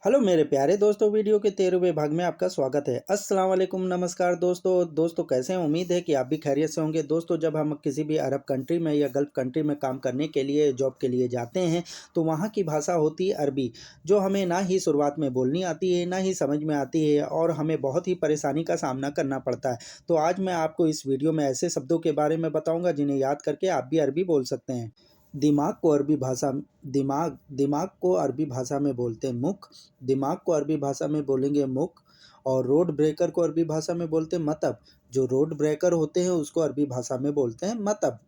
Hello मेरे प्यारे दोस्तों, वीडियो के 13वें भाग में आपका स्वागत है। अस्सलाम वालेकुम, नमस्कार दोस्तों कैसे हैं? उम्मीद है कि आप भी खैरियत से होंगे। दोस्तों, जब हम किसी भी अरब कंट्री में या गल्फ़ कंट्री में काम करने के लिए, जॉब के लिए जाते हैं, तो वहाँ की भाषा होती है अरबी, जो हमें ना ही शुरुआत में बोलनी आती है, ना ही समझ में आती है और हमें बहुत ही परेशानी का सामना करना पड़ता है। तो आज मैं आपको इस वीडियो में ऐसे शब्दों के बारे में बताऊँगा जिन्हें याद करके आप भी अरबी बोल सकते हैं। दिमाग को अरबी भाषा दिमाग दिमाग को अरबी भाषा में बोलते हैं मुख। दिमाग को अरबी भाषा में बोलेंगे मुख। और रोड ब्रेकर को अरबी भाषा में बोलते हैं मतब। जो रोड ब्रेकर होते हैं उसको अरबी भाषा में बोलते हैं मतब।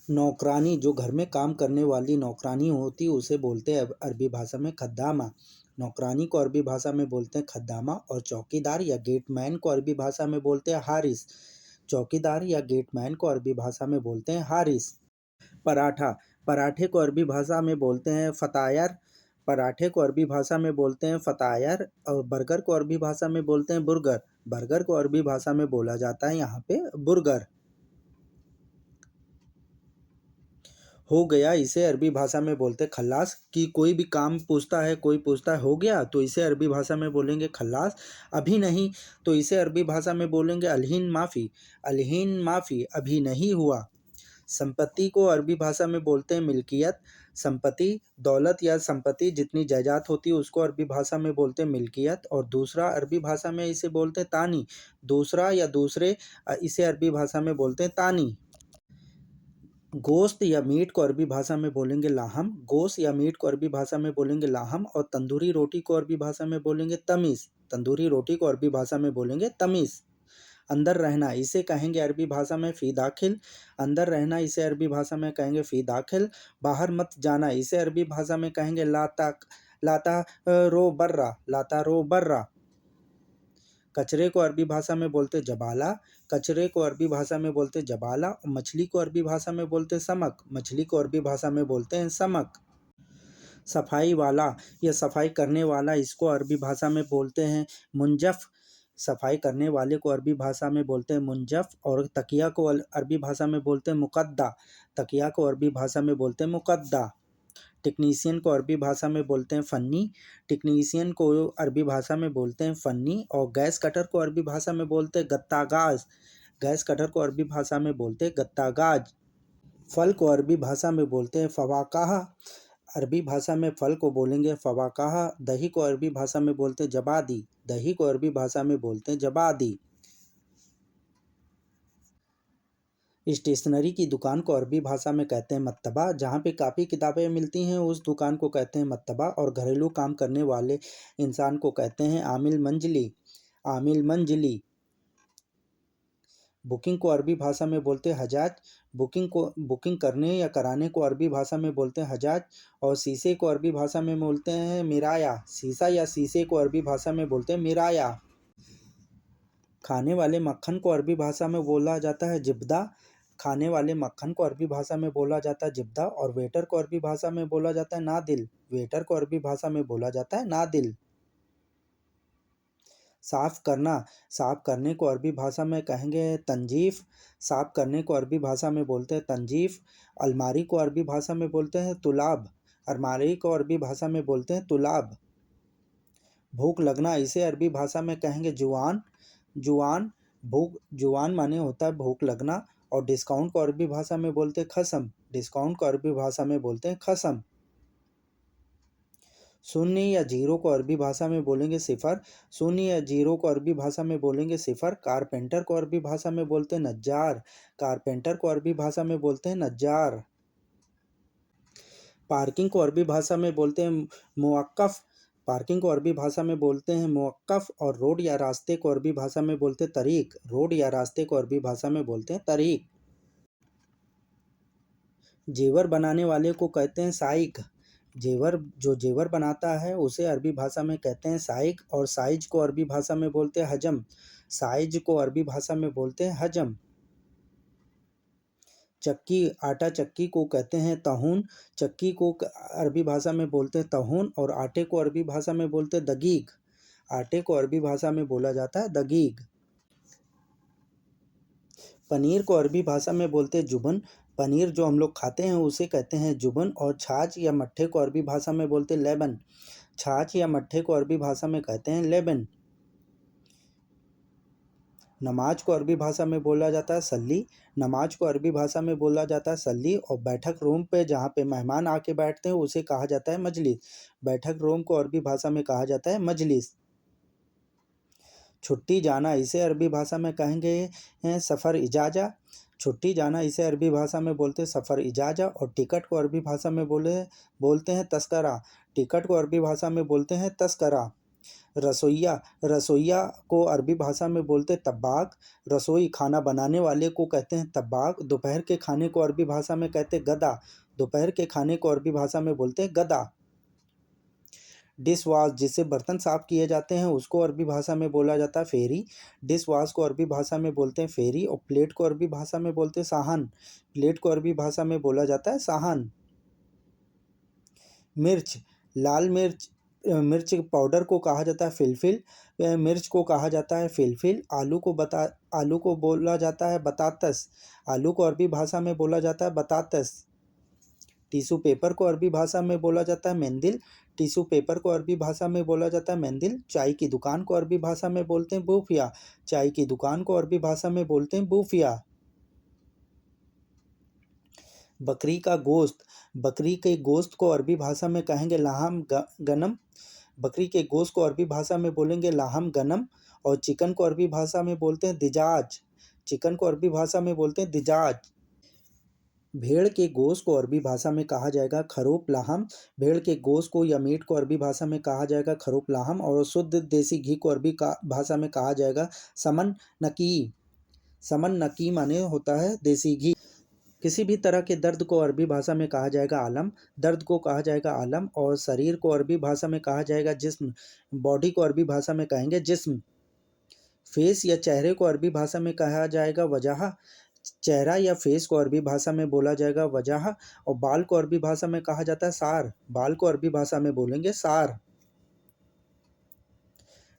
नौकरानी, जो घर में काम करने वाली नौकरानी होती है उसे बोलते हैं अरबी भाषा में खद्दामा। नौकरानी को अरबी भाषा में बोलते हैं खद्दामा। और चौकीदार या गेटमैन को अरबी भाषा में बोलते हैं हारिस। चौकीदार या गेटमैन को अरबी भाषा में बोलते हैं हारिस। पराठा, पराठे को अरबी भाषा में बोलते हैं फ़तायर। पराठे को अरबी भाषा में बोलते हैं फ़तायर। और बर्गर को अरबी भाषा में बोलते हैं बुर्गर। बर्गर को अरबी भाषा में बोला जाता है यहाँ पे बुर्गर। हो गया, इसे अरबी भाषा में बोलते हैं खल्लास। कि कोई भी काम पूछता है, कोई पूछता है हो गया, तो इसे अरबी भाषा में बोलेंगे खल्लास। अभी नहीं, तो इसे अरबी भाषा में बोलेंगे अलहीन माफ़ी। अलहीन माफ़ी, अभी नहीं हुआ। संपत्ति को अरबी भाषा में बोलते हैं मिल्कियत। संपत्ति, दौलत या संपत्ति जितनी जायदाद होती है उसको अरबी भाषा में बोलते हैं मिल्कियत। और दूसरा, अरबी भाषा में इसे बोलते हैं तानी। दूसरा या दूसरे, इसे अरबी भाषा में बोलते हैं तानी। गोश्त या मीट को अरबी भाषा में बोलेंगे लाहम। गोश्त या मीट को अरबी भाषा में बोलेंगे लाहम। और तंदूरी रोटी को अरबी भाषा में बोलेंगे तमीज़। तंदूरी रोटी को अरबी भाषा में बोलेंगे तमीज़। अंदर रहना, इसे कहेंगे अरबी भाषा में फ़ी दाखिल। अंदर रहना, इसे अरबी भाषा में कहेंगे फ़ी दाखिल। बाहर मत जाना, इसे अरबी भाषा में कहेंगे लाता रो बर्रा। लाता रो बर्रा। कचरे को अरबी भाषा में बोलते जबाला। कचरे को अरबी भाषा में बोलते जबाला। और मछली को अरबी भाषा में बोलते समक। मछली को अरबी भाषा में बोलते हैं समक। सफाई वाला या सफाई करने वाला, इसको अरबी भाषा में बोलते हैं मुंजफ़। सफाई करने वाले को अरबी भाषा में बोलते हैं मुंजफ़। और तकिया को अरबी भाषा में बोलते हैं मुक़द्दा। तकिया को अरबी भाषा में बोलते हैं मुक़द्दा। टेक्नीशियन को अरबी भाषा में बोलते हैं फ़न्नी। टेक्नीशियन को अरबी भाषा में बोलते हैं फ़न्नी। और गैस कटर को अरबी भाषा में बोलते हैं गत्तागाज़। गैस कटर को अरबी भाषा में बोलते हैं गत्तागाज़। फल को अरबी भाषा में बोलते हैं फ़वाकाह। अरबी भाषा में फल को बोलेंगे फ़वाकाह। दही को अरबी भाषा में बोलते हैं जबादी। दही को अरबी भाषा में बोलते हैं जबादी। स्टेशनरी की दुकान को अरबी भाषा में कहते हैं मत्तबा। जहाँ पे कापी किताबें मिलती हैं उस दुकान को कहते हैं मत्तबा। और घरेलू काम करने वाले इंसान को कहते हैं आमिल मंजली। आमिल मंजली। बुकिंग को अरबी भाषा में बोलते हैं हजाज। बुकिंग करने या कराने को अरबी भाषा में बोलते हैं हजाज। और शीशे को अरबी भाषा में बोलते हैं मिराया। शीशा या शीशे को अरबी भाषा में बोलते हैं मिराया। खाने वाले मक्खन को अरबी भाषा में बोला जाता है जिब्दा। खाने वाले मक्खन को अरबी भाषा में बोला जाता है जिब्दा। और वेटर को अरबी भाषा में बोला जाता है नादिल। वेटर को अरबी भाषा में बोला जाता है नादिल। साफ़ करना, साफ़ करने को अरबी भाषा में कहेंगे तंजीफ़। साफ़ करने को अरबी भाषा में बोलते हैं तंजीफ़। अलमारी को अरबी भाषा में बोलते हैं तुलाब। अलमारी को अरबी भाषा में बोलते हैं तुलाब। भूख लगना, इसे अरबी भाषा में कहेंगे जुआन। जुआन, जुआन माने होता है भूख लगना। और डिस्काउंट को अरबी भाषा में बोलते हैं खसम। डिस्काउंट को अरबी भाषा में बोलते हैं खसम। शून्य या जीरो को अरबी भाषा में बोलेंगे सिफ़र। शून्य या जीरो को अरबी भाषा में बोलेंगे सिफ़र। कारपेंटर को अरबी भाषा में बोलते हैं नज्जार। कारपेंटर को अरबी भाषा में बोलते हैं नज्जार। पार्किंग को अरबी भाषा में बोलते हैं मुवक्क़फ़। पार्किंग को अरबी भाषा में बोलते हैं मुवक्क़फ़। और रोड या रास्ते को अरबी भाषा में बोलते हैं तरीक़। रोड या रास्ते को अरबी भाषा में बोलते हैं तरीक़। जेवर बनाने वाले को कहते हैं साइक़। जो जेवर बनाता है उसे अरबी भाषा में कहते हैं साइक़। और साइज को अरबी भाषा में बोलते हैं हजम। साइज को अरबी भाषा में बोलते हैं हजम। चक्की, आटा चक्की को कहते हैं तहून। चक्की को अरबी भाषा में बोलते हैं तहून। और आटे को अरबी भाषा में बोलते हैं दगीग। आटे को अरबी भाषा में बोला जाता है दगीग। पनीर को अरबी भाषा में बोलते हैं जुबन। पनीर जो हम लोग खाते हैं उसे कहते हैं जुबन। और छाछ या मट्ठे को अरबी भाषा में बोलते हैं लेबन। छाछ या मट्ठे को अरबी भाषा में कहते हैं लेबन। नमाज को अरबी भाषा में बोला जाता है सल्ली। नमाज को अरबी भाषा में बोला जाता है सल्ली। और बैठक रूम पे जहाँ पे मेहमान आके बैठते हैं उसे कहा जाता है मजलिस। बैठक रूम को अरबी भाषा में कहा जाता है मजलिस। छुट्टी जाना इसे अरबी भाषा में कहेंगे सफ़र इजाज़ा। छुट्टी जाना इसे अरबी भाषा में बोलते हैं सफ़र इजाज़ा। और टिकट को अरबी भाषा में बोलते हैं तस्करा। टिकट को अरबी भाषा में बोलते हैं तस्करा। रसोइया रसोइया को अरबी भाषा में बोलते तब्बाक। रसोई खाना बनाने वाले को कहते हैं तब्बाक। दोपहर के खाने को अरबी भाषा में कहते गदा। दोपहर के खाने को अरबी भाषा में बोलते गदा। डिश वॉश जिससे बर्तन साफ़ किए जाते हैं उसको अरबी भाषा में बोला जाता है फेरी। डिश वॉश को अरबी भाषा में बोलते हैं फेरी। और प्लेट को अरबी भाषा में बोलते हैं साहन। प्लेट को अरबी भाषा में बोला जाता है साहन। मिर्च लाल मिर्च मिर्च पाउडर को कहा जाता है फिलफिल। मिर्च को कहा जाता है फिलफिल। आलू को बोला जाता है बतातस। आलू को अरबी भाषा में बोला जाता है बतातस। टिश्यू पेपर को अरबी भाषा में बोला जाता है मेंदिल। टिश्यू पेपर को अरबी भाषा में बोला जाता है मेंदिल। चाय की दुकान को अरबी भाषा में बोलते हैं बूफिया। चाय की दुकान को अरबी भाषा में बोलते हैं बूफिया। बकरी का गोश्त बकरी के गोश्त को अरबी भाषा में कहेंगे लाहम गनम। बकरी के गोश्त को अरबी भाषा में बोलेंगे लाहम गनम। और चिकन को अरबी भाषा में बोलते हैं दिजाज। चिकन को अरबी भाषा में बोलते हैं दिजाज। भेड़ के गोश्त को अरबी भाषा में कहा जाएगा खरोप लाहम। भेड़ के गोश्त को या मीट को अरबी भाषा में कहा जाएगा खरोप लाहम। और शुद्ध देसी घी को अरबी भाषा में कहा जाएगा समन नकी। समन नकी माने होता है देसी घी। किसी भी तरह के दर्द को अरबी भाषा में कहा जाएगा आलम। दर्द को कहा जाएगा आलम। और शरीर को अरबी भाषा में कहा जाएगा जिस्म। बॉडी को अरबी भाषा में कहेंगे जिस्म। फेस या चेहरे को अरबी भाषा में कहा जाएगा वजह। चेहरा या फेस को अरबी भाषा में बोला जाएगा वजह। और बाल को अरबी भाषा में कहा जाता है सार। बाल को अरबी भाषा में बोलेंगे सार।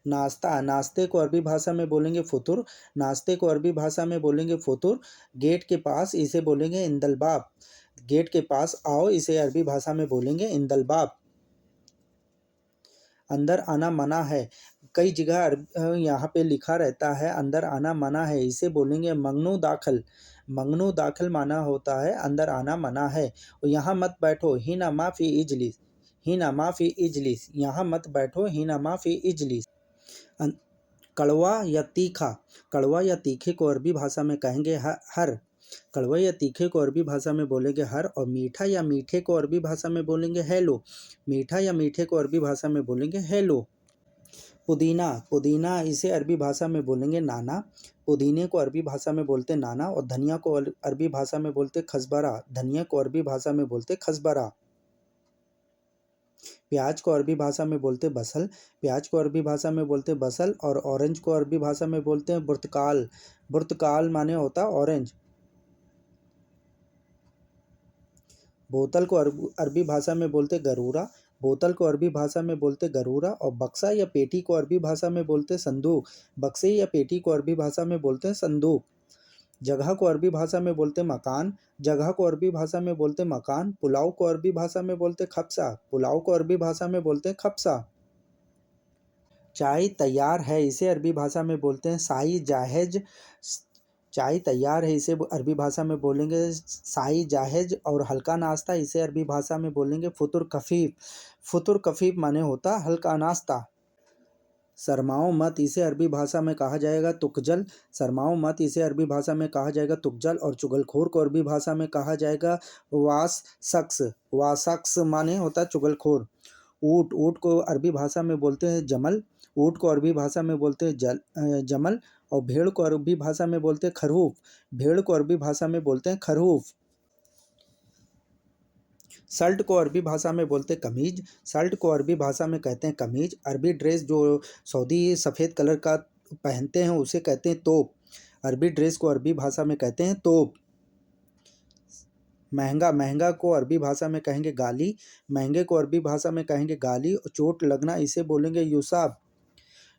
नाश्ता नाश्ते को अरबी भाषा में बोलेंगे फुतुर। नाश्ते को अरबी भाषा में बोलेंगे फुतुर। गेट के पास इसे बोलेंगे इंदलबाब। गेट के पास आओ इसे अरबी भाषा में बोलेंगे इंदलबाब। अंदर आना मना है। कई जगह यहाँ पे लिखा रहता है अंदर आना मना है इसे बोलेंगे मंगनू दाखिल। मंगनू दाखिल माना होता है अंदर आना मना है। और यहाँ मत बैठो हिना माफ़ी इजलिस। हिना माफ़ी इजलिस यहाँ मत बैठो हिना माफ़ी इजलिस। कड़वा या तीखा कड़वा या तीखे को अरबी भाषा में कहेंगे हर। कड़वा या तीखे को अरबी भाषा में बोलेंगे हर। और मीठा या मीठे को अरबी भाषा में बोलेंगे हेलो। मीठा या मीठे को अरबी भाषा में बोलेंगे हेलो। पुदीना पुदीना इसे अरबी भाषा में बोलेंगे नाना। पुदीने को अरबी भाषा में बोलते नाना। और धनिया को अरबी भाषा में बोलते खसबरा। धनिया को अरबी भाषा में बोलते खसबरा। प्याज को अरबी भाषा में बोलते बसल। प्याज को अरबी भाषा में बोलते बसल। और ऑरेंज को अरबी भाषा में बोलते हैं बुर्तकाल। बुर्तकाल माने होता ऑरेंज। बोतल को अरबी भाषा में बोलते गरूरा। बोतल को अरबी भाषा में बोलते गरूरा। और बक्सा या पेटी को अरबी भाषा में बोलते संदूक। बक्से या पेटी को अरबी भाषा में बोलते हैं संदूक। जगह को अरबी भाषा में बोलते मकान। जगह को अरबी भाषा में बोलते मकान। पुलाव को अरबी भाषा में बोलते खबसा। पुलाव को अरबी भाषा में बोलते खबसा। चाय तैयार है इसे अरबी भाषा में बोलते हैं साई जाहेज। चाय तैयार है इसे अरबी भाषा में बोलेंगे साई जाहेज। और हल्का नाश्ता इसे अरबी भाषा में बोलेंगे फुतुर कफ़ीफ। फुतुर कफ़ीफ माने होता हल्का नाश्ता। शर्माओ मत इसे अरबी भाषा में कहा जाएगा तुकजल। शर्माओ मत इसे अरबी भाषा में कहा जाएगा तुकजल। और चुगलखोर को अरबी भाषा में कहा जाएगा वास शख्स। वाशख्स माने होता है चुगलखोर। ऊँट ऊँट को अरबी भाषा में बोलते हैं जमल। ऊँट को अरबी भाषा में बोलते हैं जमल। और भेड़ को अरबी भाषा में बोलते हैं खरहूफ। भेड़ को अरबी भाषा में बोलते हैं खरहूफ। शर्ट को अरबी भाषा में बोलते कमीज। शर्ट को अरबी भाषा में कहते हैं कमीज। अरबी ड्रेस जो सऊदी सफ़ेद कलर का पहनते हैं उसे कहते हैं तोप। अरबी ड्रेस को अरबी भाषा में कहते हैं तोप। महंगा महंगा को अरबी भाषा में कहेंगे गाली। महंगे को अरबी भाषा में कहेंगे गाली। चोट लगना इसे बोलेंगे युसाब।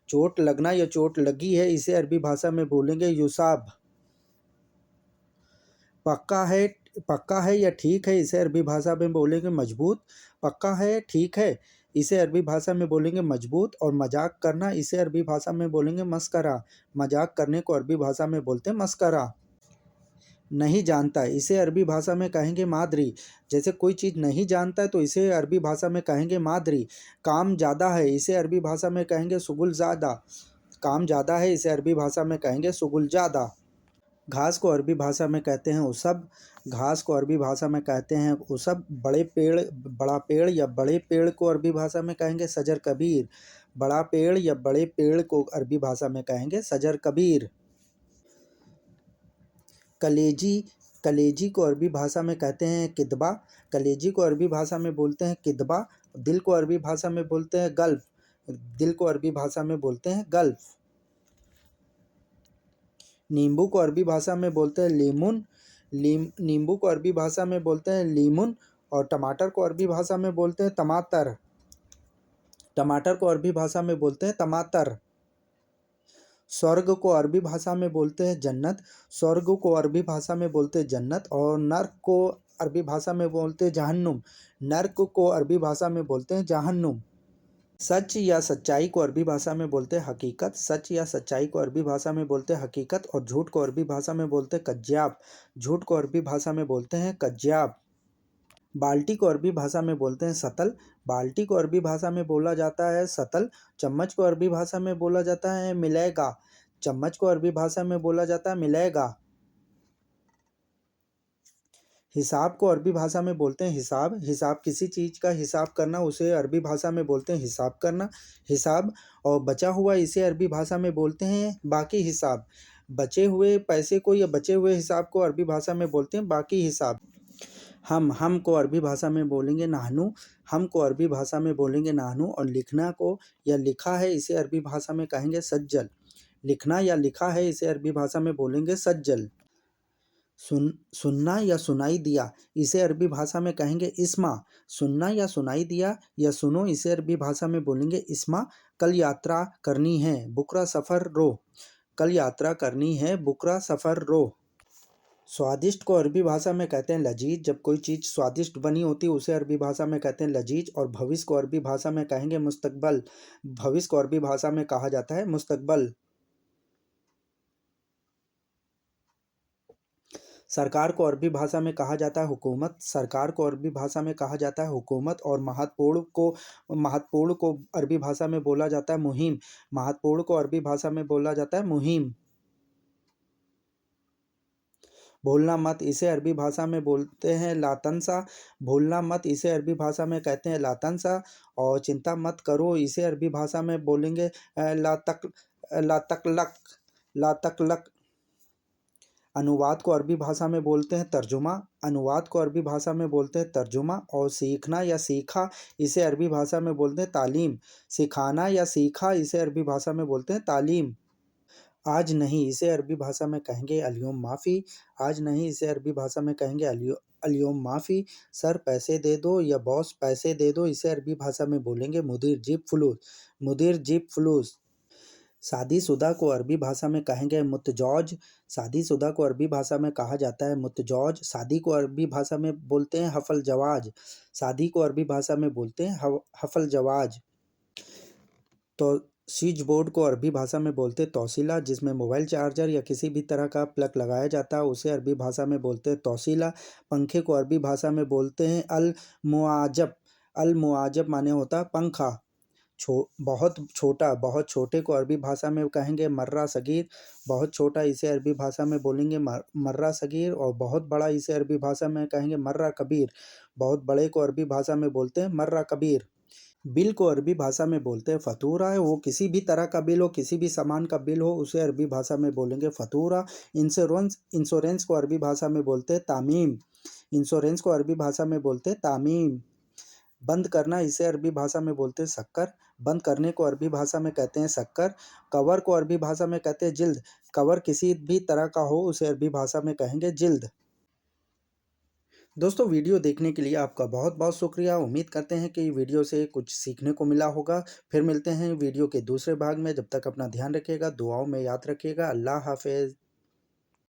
चोट लगना या चोट लगी है इसे अरबी भाषा में बोलेंगे युसाब। पक्का है या ठीक है इसे अरबी भाषा में बोलेंगे मजबूत। पक्का है ठीक है इसे अरबी भाषा में बोलेंगे मजबूत। और मजाक करना इसे अरबी भाषा में बोलेंगे मस्करा। मजाक करने को अरबी भाषा में बोलते हैं मस्करा। नहीं जानता इसे अरबी भाषा में कहेंगे मादरी। जैसे कोई चीज़ नहीं जानता है तो इसे अरबी भाषा में कहेंगे मादरी। काम ज़्यादा है इसे अरबी भाषा में कहेंगे सुगुल ज़्यादा। काम ज़्यादा है इसे अरबी भाषा में कहेंगे सुगुल ज़्यादा। घास को अरबी भाषा में कहते हैं उसब। घास को अरबी भाषा में कहते हैं उसब। बड़ा पेड़ या बड़े पेड़ को अरबी भाषा में कहेंगे सजर कबीर। बड़ा पेड़ या बड़े पेड़ को अरबी भाषा में कहेंगे सजर कबीर। कलेजी कलेजी को अरबी भाषा में कहते हैं किदबा। कलेजी को अरबी भाषा में बोलते हैं किदबा। दिल को अरबी भाषा में बोलते हैं गल्फ। दिल को अरबी भाषा में बोलते हैं गल्फ। नींबू को अरबी भाषा में बोलते हैं लीमुन। नींबू को अरबी भाषा में बोलते हैं लीमुन। और टमाटर को अरबी भाषा में बोलते हैं टमाटर। टमाटर को अरबी भाषा में बोलते हैं टमाटर। स्वर्ग को अरबी भाषा में बोलते हैं जन्नत। स्वर्ग को अरबी भाषा में बोलते हैं जन्नत। और नर्क को अरबी भाषा में बोलते हैं जहन्नुम। नर्क को अरबी भाषा में बोलते हैं जहन्नुम। सच या सच्चाई को अरबी भाषा में बोलते हैं हकीकत। सच या सच्चाई को अरबी भाषा में बोलते हैं हकीकत। और झूठ को अरबी भाषा में बोलते हैं कज्जाब। झूठ को अरबी भाषा में बोलते हैं कज्जाब। बाल्टी को अरबी भाषा में बोलते हैं सतल। बाल्टी को अरबी भाषा में बोला जाता है सतल। चम्मच को अरबी भाषा में बोला जाता है मिलेगा। चम्मच को अरबी भाषा में बोला जाता है मिलेगा। हिसाब को अरबी भाषा में बोलते हैं हिसाब। हिसाब किसी चीज़ का हिसाब करना उसे अरबी भाषा में बोलते हैं हिसाब करना। हिसाब। और बचा हुआ इसे अरबी भाषा में बोलते हैं बाकी हिसाब। बचे हुए पैसे को या बचे हुए हिसाब को अरबी भाषा में बोलते हैं बाकी हिसाब। हम को अरबी भाषा में बोलेंगे नाहनू। हम को अरबी भाषा में बोलेंगे नाहनू। और लिखना को या लिखा है इसे अरबी भाषा में कहेंगे सज्जल। लिखना या लिखा है इसे अरबी भाषा में बोलेंगे सज्जल। सुनना या सुनाई दिया इसे अरबी भाषा में कहेंगे इस्मा। सुनना या सुनाई दिया या सुनो इसे अरबी भाषा में बोलेंगे इस्मा। कल यात्रा करनी है बुकरा सफ़र रो। कल यात्रा करनी है बुकरा सफ़र रो। स्वादिष्ट को अरबी भाषा में कहते हैं लजीज। जब कोई चीज़ स्वादिष्ट बनी होती है उसे अरबी भाषा में कहते हैं लजीज। और भविष्य को अरबी भाषा में कहेंगे मुस्तकबल। भविष्य को अरबी भाषा में कहा जाता है मुस्तकबल। सरकार को अरबी भाषा में कहा जाता है हुकूमत। सरकार को अरबी भाषा में कहा जाता है हुकूमत। और महत्वपूर्ण को अरबी भाषा में बोला जाता है मुहिम। महत्वपूर्ण को अरबी भाषा में बोला जाता है मुहिम। भूलना मत इसे अरबी भाषा में बोलते हैं लातनसा। भूलना मत इसे अरबी भाषा में कहते हैं लातनसा। और चिंता मत करो इसे अरबी भाषा में बोलेंगे लातकलक। लातकलक। अनुवाद को अरबी भाषा में बोलते हैं तर्जुमा। अनुवाद को अरबी भाषा में बोलते हैं तर्जुमा। और सीखना या सीखा इसे अरबी भाषा में बोलते हैं तालीम। सिखाना या सीखा इसे अरबी भाषा में बोलते हैं तालीम। आज नहीं इसे अरबी भाषा में कहेंगे अलियोम माफ़ी। आज नहीं इसे अरबी भाषा में कहेंगे अलियोम माफ़ी। सर पैसे दे दो या बॉस पैसे दे दो इसे अरबी भाषा में बोलेंगे मुदीर जीप फुलूस। मुदीर जीप फुलूस। शादीशुदा को अरबी भाषा में कहेंगे मुतजौज। शादीशुदा को अरबी भाषा में कहा जाता है मुतजौज। शादी को अरबी भाषा में बोलते हैं हफल जवाज। शादी को अरबी भाषा में बोलते हैं हफल जवाज। तो स्विच बोर्ड को अरबी भाषा में बोलते हैं तौसीला। जिसमें मोबाइल चार्जर या किसी भी तरह का प्लग लगाया जाता है उसे अरबी भाषा में बोलते हैं तौसीला। पंखे को अरबी भाषा में बोलते हैं अल मुआजब। अल मुआजब माने होता है पंखा। बहुत छोटे को अरबी भाषा में कहेंगे मर्रा सगीर। बहुत छोटा इसे अरबी भाषा में बोलेंगे मर्रा सगीर। और बहुत बड़ा इसे अरबी भाषा में कहेंगे मर्रा कबीर। बहुत बड़े को अरबी भाषा में बोलते हैं मर्रा कबीर। बिल को अरबी भाषा में बोलते हैं फतूरा। है वो किसी भी तरह का बिल हो किसी भी सामान का बिल हो उसे अरबी भाषा में बोलेंगे फतूरा। इंश्योरेंस को अरबी भाषा में बोलते हैं तामीम। इंश्योरेंस को अरबी भाषा में बोलते हैं तामीम। बंद करना इसे अरबी भाषा में बोलते हैं शक्कर। बंद करने को अरबी भाषा में कहते हैं शक्कर। कवर को अरबी भाषा में कहते हैं जिल्द। कवर किसी भी तरह का हो उसे अरबी भाषा में कहेंगे जिल्द। दोस्तों वीडियो देखने के लिए आपका बहुत बहुत शुक्रिया। उम्मीद करते हैं कि वीडियो से कुछ सीखने को मिला होगा। फिर मिलते हैं वीडियो के दूसरे भाग में। जब तक अपना ध्यान रखिएगा दुआओं में याद रखिएगा। अल्लाह हाफिज़।